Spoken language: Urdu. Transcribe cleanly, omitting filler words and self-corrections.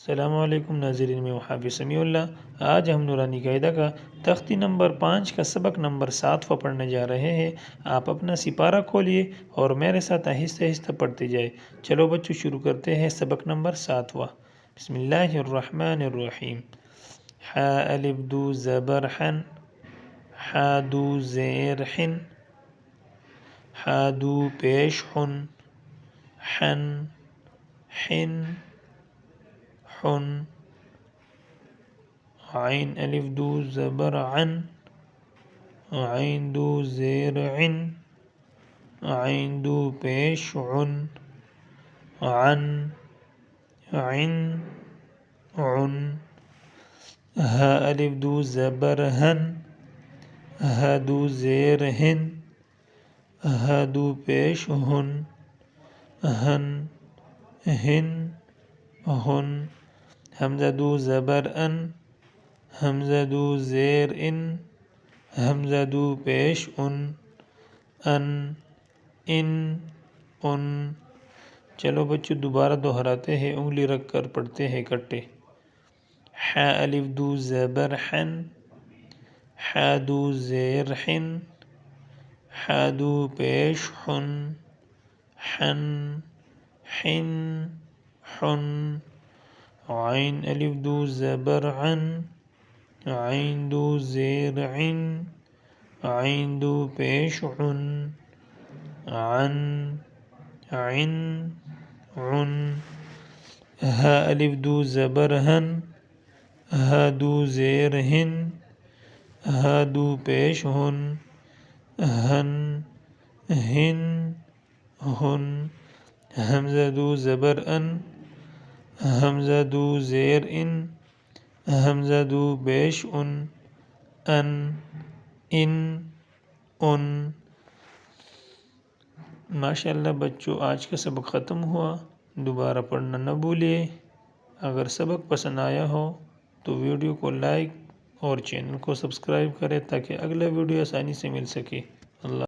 السلام علیکم ناظرین، میں حافظ سمیع اللہ۔ آج ہم نورانی قاعدہ کا تختی نمبر 5 کا سبق نمبر 7 پڑھنے جا رہے ہیں۔ آپ اپنا سپارہ کھولیے اور میرے ساتھ آہستہ آہستہ پڑھتے جائے۔ چلو بچوں شروع کرتے ہیں سبق نمبر 7۔ بسم اللہ الرحمن الرحیم۔ ح الف دو زبر حن، ح دو زیر حن، ح دو پیش حن، حن حن حن، عین الف دو زبر عن، عین دو زیر عن، عین دو پیش عن، عن عن عن، ہ الف دو زبر ہن، ہ دو زیر ہن، ہ دو پیش ہن، ہن ہن ہن، حمزہ دو زبر ان، حمزہ دو زیر ان، حمزہ دو پیش ان، ان ان۔ چلو بچوں دوبارہ دہراتے ہیں، انگلی رکھ کر پڑھتے ہیں اکٹھے۔ ح الف دو زبر حن، ح دو زیر حن، ح دو پیش حن، حن حن حن، عین الف دو زبر عن، عین دو زیر عن، عین دو پیش عن، عن عن عن، ہ الف دو زبر ہن، ہ دو زیر ہن، ہ دو پیش ہن، ہن ہن ہن، حمزہ دو زبر ان، حمزہ دو زیر ان، حمزہ دو پیش ان، ان ان۔ ماشاءاللہ بچوں آج کا سبق ختم ہوا، دوبارہ پڑھنا نہ بھولیے۔ اگر سبق پسند آیا ہو تو ویڈیو کو لائک اور چینل کو سبسکرائب کریں تاکہ اگلا ویڈیو آسانی سے مل سکے۔ اللہ